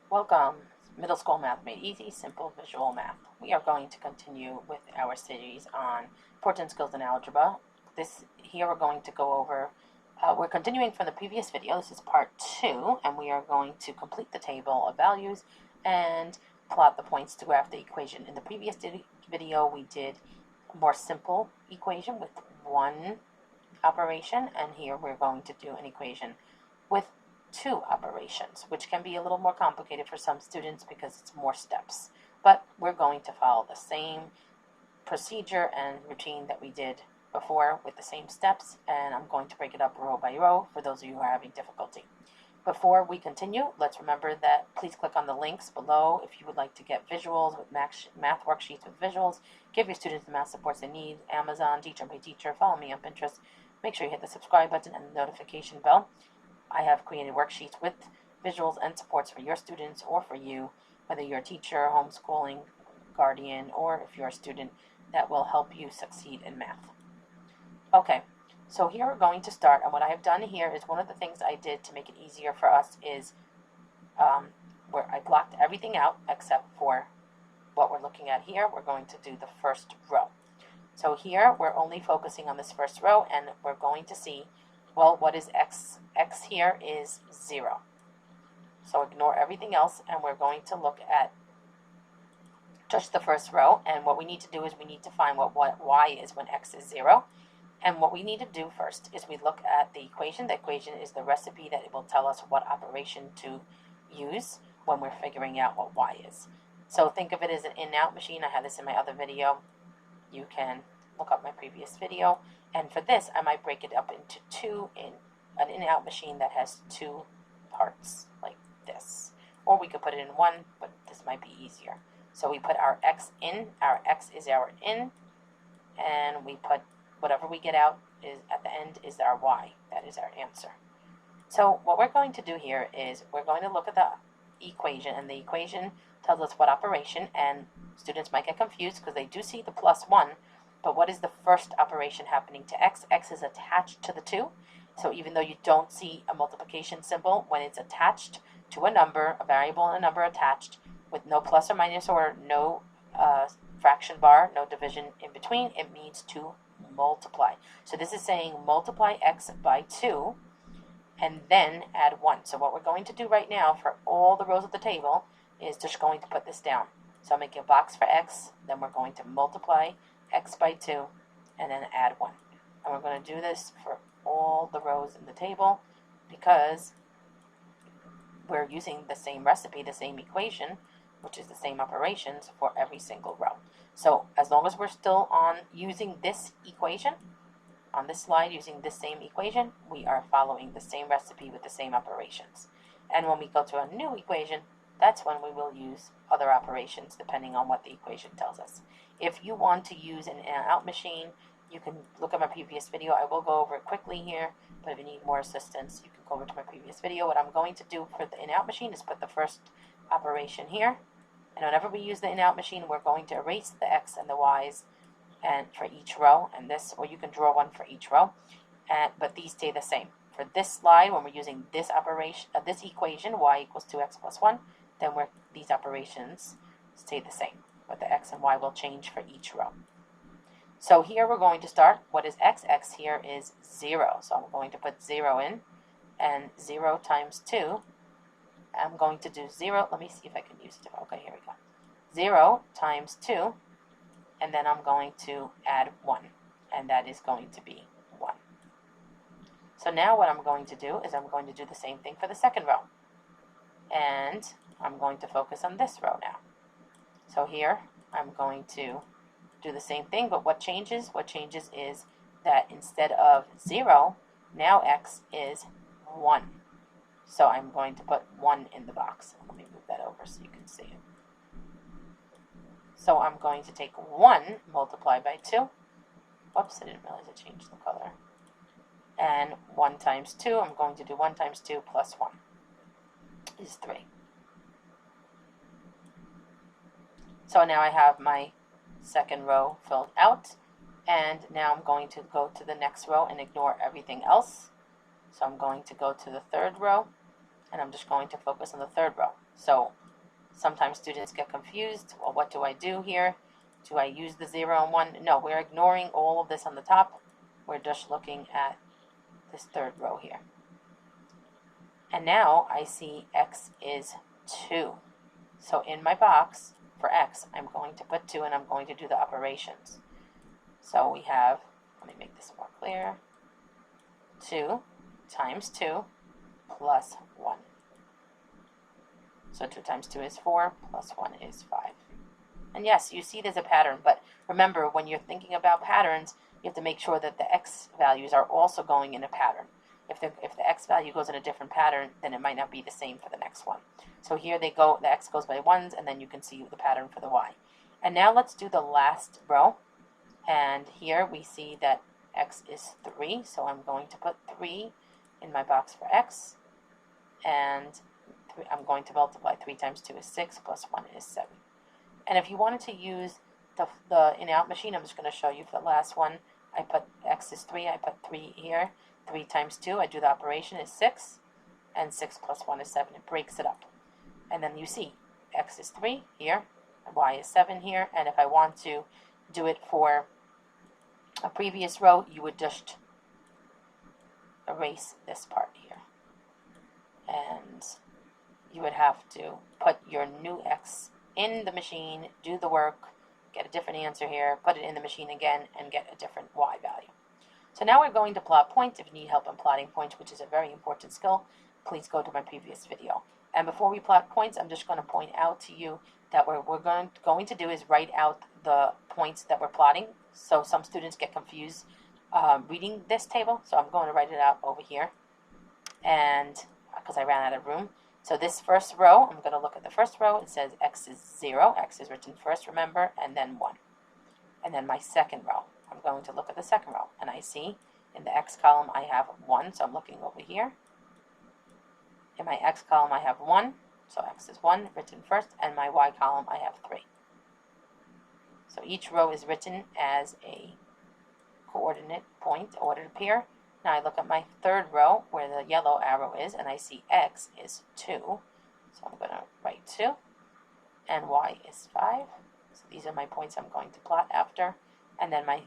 Welcome, Middle School Math Made Easy, Simple Visual Math. We are going to continue with our series on important skills in algebra. Here we're going to go over, we're continuing from the previous video. This is part 2, and we are going to complete the table of values and plot the points to graph the equation. In the previous video, we did a more simple equation with one operation, and here we're going to do an equation with two operations, which can be a little more complicated for some students because it's more steps. But we're going to follow the same procedure and routine that we did before with the same steps, and I'm going to break it up row by row for those of you who are having difficulty. Before we continue, let's remember that please click on the links below if you would like to get visuals with math worksheets with visuals. Give your students the math supports they need. Amazon, Teacher by Teacher. Follow me on Pinterest. Make sure you hit the subscribe button and the notification bell. I have created worksheets with visuals and supports for your students or for you, whether you're a teacher, homeschooling, guardian, or if you're a student, that will help you succeed in math. Okay, so here we're going to start, and what I have done here is one of the things I did to make it easier for us is where I blocked everything out except for what we're looking at here. We're going to do the first row. So here we're only focusing on this first row, and we're going to see, well, what is x? X here is 0. So ignore everything else, and we're going to look at just the first row. And what we need to do is we need to find what y is when x is 0. And what we need to do first is we look at the equation. The equation is the recipe that it will tell us what operation to use when we're figuring out what y is. So think of it as an in-out machine. I had this in my other video. You can look up my previous video. And for this, I might break it up into two in an in-out machine that has two parts, like this. Or we could put it in one, but this might be easier. So we put our x in. Our x is our in. And we put whatever we get out is at the end is our y. That is our answer. So what we're going to do here is we're going to look at the equation, and the equation tells us what operation, and students might get confused because they do see the plus 1, but what is the first operation happening to x? X is attached to the 2, so even though you don't see a multiplication symbol, when it's attached to a number, a variable and a number attached, with no plus or minus or no fraction bar, no division in between, it means to multiply. So this is saying multiply x by 2 and then add 1. So what we're going to do right now for all the rows of the table is just going to put this down. So I'm making a box for x, then we're going to multiply x by 2 and then add 1. And we're going to do this for all the rows in the table because we're using the same recipe, the same equation, which is the same operations for every single row. So as long as we're still on using this equation, on this slide using this same equation, we are following the same recipe with the same operations. And when we go to a new equation, that's when we will use other operations depending on what the equation tells us. If you want to use an in-out machine, you can look at my previous video. I will go over it quickly here, but if you need more assistance, you can go over to my previous video. What I'm going to do for the in-out machine is put the first operation here, and whenever we use the in-out machine, we're going to erase the x and the y's and for each row, and this, or you can draw one for each row, but these stay the same. For this slide, when we're using this operation, this equation, y equals 2x plus 1, then these operations stay the same, but the x and y will change for each row. So here we're going to start. What is x? X here is 0. So I'm going to put 0 in, and 0 times 2, I'm going to do 0. Let me see if I can use it. Okay, here we go. 0 times 2, and then I'm going to add 1, and that is going to be 1. So now what I'm going to do is I'm going to do the same thing for the second row. And I'm going to focus on this row now. So here I'm going to do the same thing, but what changes? What changes is that instead of 0, now x is 1. So I'm going to put 1 in the box. Let me move that over so you can see it. So I'm going to take 1 multiplied by 2. Whoops, I didn't realize I changed the color. And 1 times 2, I'm going to do 1 times 2 plus 1 is 3. So now I have my second row filled out, and now I'm going to go to the next row and ignore everything else. So I'm going to go to the third row, and I'm just going to focus on the third row. So sometimes students get confused. Well, what do I do here? Do I use the 0 and 1? No, we're ignoring all of this on the top. We're just looking at this third row here. And now I see x is 2. So in my box for x, I'm going to put 2 and I'm going to do the operations. So we have, let me make this more clear, 2 times 2 plus 1. So 2 times 2 is 4, plus 1 is 5. And yes, you see there's a pattern, but remember, when you're thinking about patterns, you have to make sure that the x values are also going in a pattern. If the x value goes in a different pattern, then it might not be the same for the next one. So here they go, the x goes by 1s, and then you can see the pattern for the y. And now let's do the last row. And here we see that x is 3, so I'm going to put 3 in my box for x. And I'm going to multiply 3 times 2 is 6, plus 1 is 7. And if you wanted to use the in-out machine, I'm just going to show you for the last one. I put x is 3, I put 3 here. 3 times 2, I do the operation, is 6. And 6 plus 1 is 7. It breaks it up. And then you see x is 3 here, and y is 7 here. And if I want to do it for a previous row, you would just erase this part here. And you would have to put your new x in the machine, do the work, get a different answer here, put it in the machine again, and get a different y value. So now we're going to plot points. If you need help in plotting points, which is a very important skill, please go to my previous video. And before we plot points, I'm just going to point out to you that what we're going to do is write out the points that we're plotting. So some students get confused reading this table, so I'm going to write it out over here, and because I ran out of room. So this first row, I'm going to look at the first row. It says x is 0. X is written first, remember, and then 1. And then my second row, I'm going to look at the second row, and I see in the x column I have 1, so I'm looking over here. In my x column I have 1, so x is 1, written first, and my y column I have 3. So each row is written as a coordinate point, ordered pair. Now I look at my third row where the yellow arrow is, and I see x is 2. So I'm going to write 2, and y is 5. So these are my points I'm going to plot after. And then my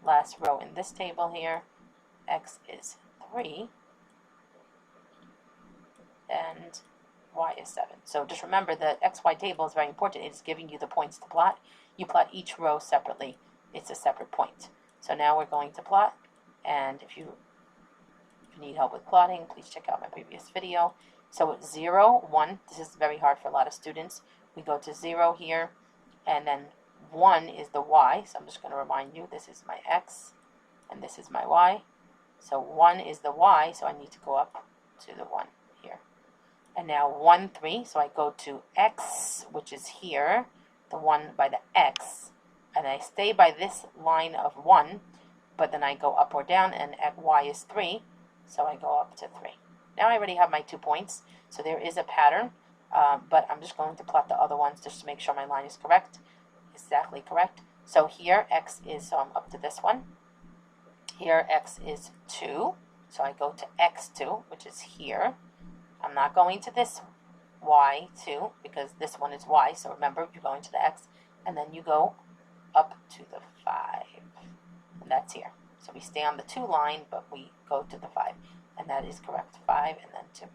last row in this table here, x is 3, and y is 7. So just remember the XY table is very important. It's giving you the points to plot. You plot each row separately. It's a separate point. So now we're going to plot, and if you need help with plotting, please check out my previous video. So it's 0, 1. This is very hard for a lot of students. We go to 0 here, and then 1 is the y. So I'm just going to remind you, this is my x, and this is my y. So 1 is the y, so I need to go up to the 1 here. And now 1, 3, so I go to x, which is here, the 1 by the x, and I stay by this line of 1, but then I go up or down, and at y is 3, so I go up to 3. Now I already have my 2 points, so there is a pattern, but I'm just going to plot the other ones just to make sure my line is correct, exactly correct. So here x is, so I'm up to this one. Here x is 2, so I go to x2, which is here. I'm not going to this y2 because this one is y, so remember you're going to the x, and then you go up to the 5, and that's here. So we stay on the 2 line, but we go to the 5, and that is correct, 5 and then 2.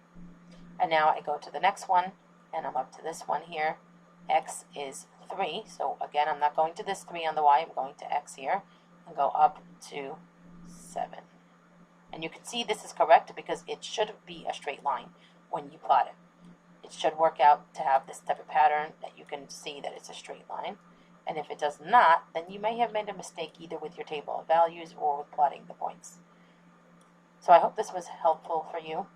And now I go to the next one, and I'm up to this one here. X is 3, so again I'm not going to this 3 on the y, I'm going to x here, and go up to 7. And you can see this is correct because it should be a straight line when you plot it. It should work out to have this type of pattern that you can see that it's a straight line. And if it does not, then you may have made a mistake either with your table of values or with plotting the points. So I hope this was helpful for you.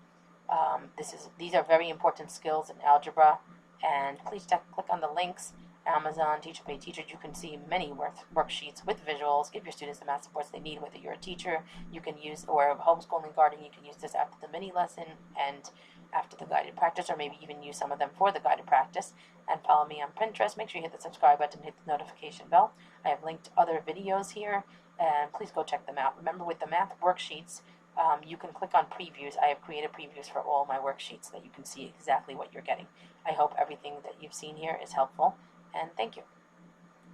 These are very important skills in algebra, and please click on the links. Amazon, Teacher Pay Teacher, you can see many worksheets with visuals. Give your students the math supports they need, whether you're a teacher, you can use, or homeschooling gardening, you can use this after the mini lesson and after the guided practice, or maybe even use some of them for the guided practice. And follow me on Pinterest. Make sure you hit the subscribe button, hit the notification bell. I have linked other videos here, and please go check them out. Remember, with the math worksheets, You can click on previews. I have created previews for all my worksheets so that you can see exactly what you're getting. I hope everything that you've seen here is helpful, and thank you.